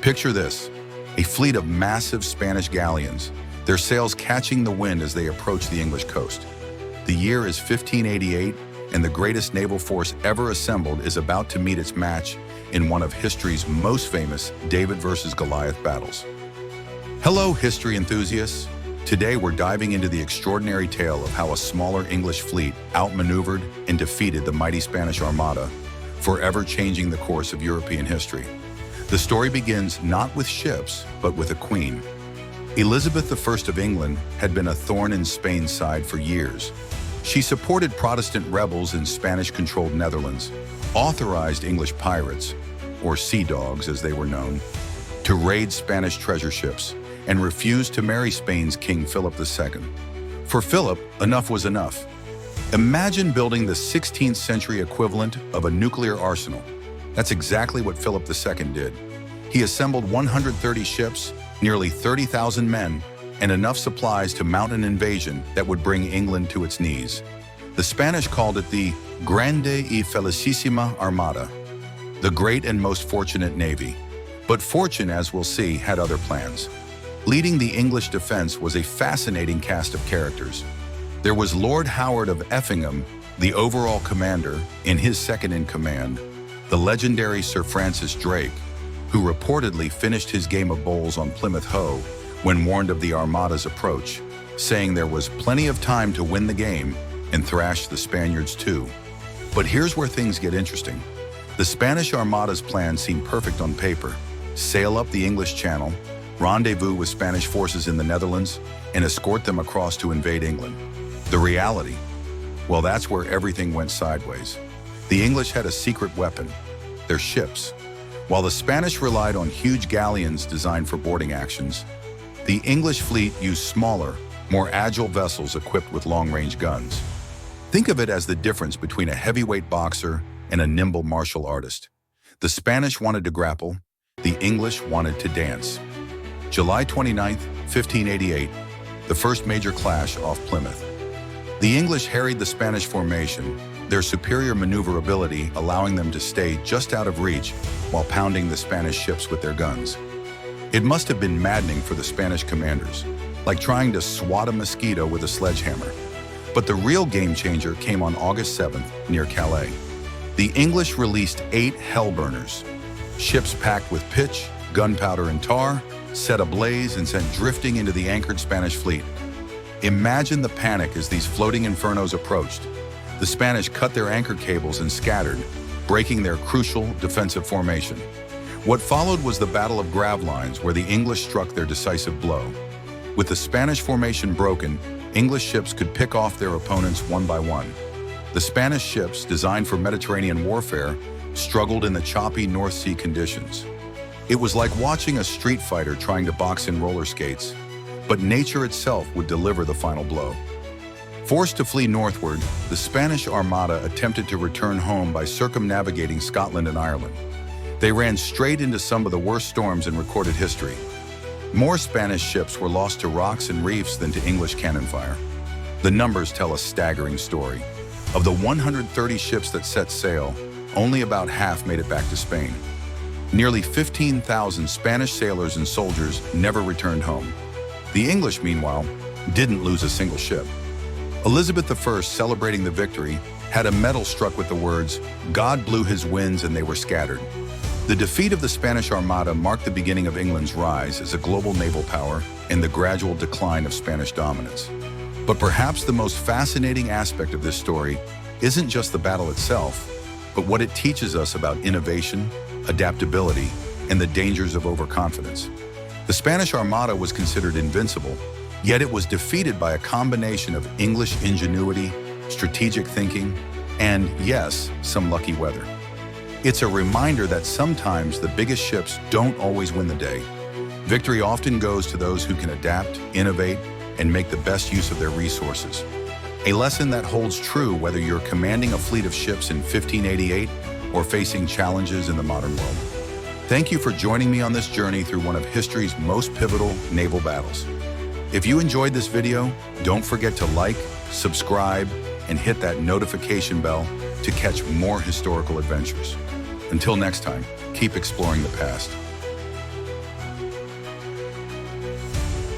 Picture this, a fleet of massive Spanish galleons, their sails catching the wind as they approach the English coast. The year is 1588, and the greatest naval force ever assembled is about to meet its match in one of history's most famous David versus Goliath battles. Hello, history enthusiasts. Today we're diving into the extraordinary tale of how a smaller English fleet outmaneuvered and defeated the mighty Spanish Armada, forever changing the course of European history. The story begins not with ships, but with a queen. Elizabeth I of England had been a thorn in Spain's side for years. She supported Protestant rebels in Spanish-controlled Netherlands, authorized English pirates, or sea dogs as they were known, to raid Spanish treasure ships, and refused to marry Spain's King Philip II. For Philip, enough was enough. Imagine building the 16th century equivalent of a nuclear arsenal. That's exactly what Philip II did. He assembled 130 ships, nearly 30,000 men, and enough supplies to mount an invasion that would bring England to its knees. The Spanish called it the Grande y Felicísima Armada, the great and most fortunate navy. But fortune, as we'll see, had other plans. Leading the English defense was a fascinating cast of characters. There was Lord Howard of Effingham, the overall commander, in his second-in-command, the legendary Sir Francis Drake, who reportedly finished his game of bowls on Plymouth Hoe when warned of the Armada's approach, saying there was plenty of time to win the game and thrash the Spaniards too. But here's where things get interesting. The Spanish Armada's plan seemed perfect on paper: sail up the English Channel, rendezvous with Spanish forces in the Netherlands, and escort them across to invade England. The reality? Well, that's where everything went sideways. The English had a secret weapon: their ships. While the Spanish relied on huge galleons designed for boarding actions, the English fleet used smaller, more agile vessels equipped with long-range guns. Think of it as the difference between a heavyweight boxer and a nimble martial artist. The Spanish wanted to grapple, the English wanted to dance. July 29, 1588, the first major clash off Plymouth. The English harried the Spanish formation, their superior maneuverability allowing them to stay just out of reach while pounding the Spanish ships with their guns. It must have been maddening for the Spanish commanders, like trying to swat a mosquito with a sledgehammer. But the real game changer came on August 7th near Calais. The English released 8 hellburners, ships packed with pitch, gunpowder, and tar, set ablaze and sent drifting into the anchored Spanish fleet. Imagine the panic as these floating infernos approached. The Spanish cut their anchor cables and scattered, breaking their crucial defensive formation. What followed was the Battle of Gravelines, where the English struck their decisive blow. With the Spanish formation broken, English ships could pick off their opponents one by one. The Spanish ships, designed for Mediterranean warfare, struggled in the choppy North Sea conditions. It was like watching a street fighter trying to box in roller skates, but nature itself would deliver the final blow. Forced to flee northward, the Spanish Armada attempted to return home by circumnavigating Scotland and Ireland. They ran straight into some of the worst storms in recorded history. More Spanish ships were lost to rocks and reefs than to English cannon fire. The numbers tell a staggering story. Of the 130 ships that set sail, only about half made it back to Spain. Nearly 15,000 Spanish sailors and soldiers never returned home. The English, meanwhile, didn't lose a single ship. Elizabeth I, celebrating the victory, had a medal struck with the words, "God blew his winds and they were scattered." The defeat of the Spanish Armada marked the beginning of England's rise as a global naval power and the gradual decline of Spanish dominance. But perhaps the most fascinating aspect of this story isn't just the battle itself, but what it teaches us about innovation, adaptability, and the dangers of overconfidence. The Spanish Armada was considered invincible, yet it was defeated by a combination of English ingenuity, strategic thinking, and, yes, some lucky weather. It's a reminder that sometimes the biggest ships don't always win the day. Victory often goes to those who can adapt, innovate, and make the best use of their resources. A lesson that holds true whether you're commanding a fleet of ships in 1588 or facing challenges in the modern world. Thank you for joining me on this journey through one of history's most pivotal naval battles. If you enjoyed this video, don't forget to like, subscribe, and hit that notification bell to catch more historical adventures. Until next time, keep exploring the past.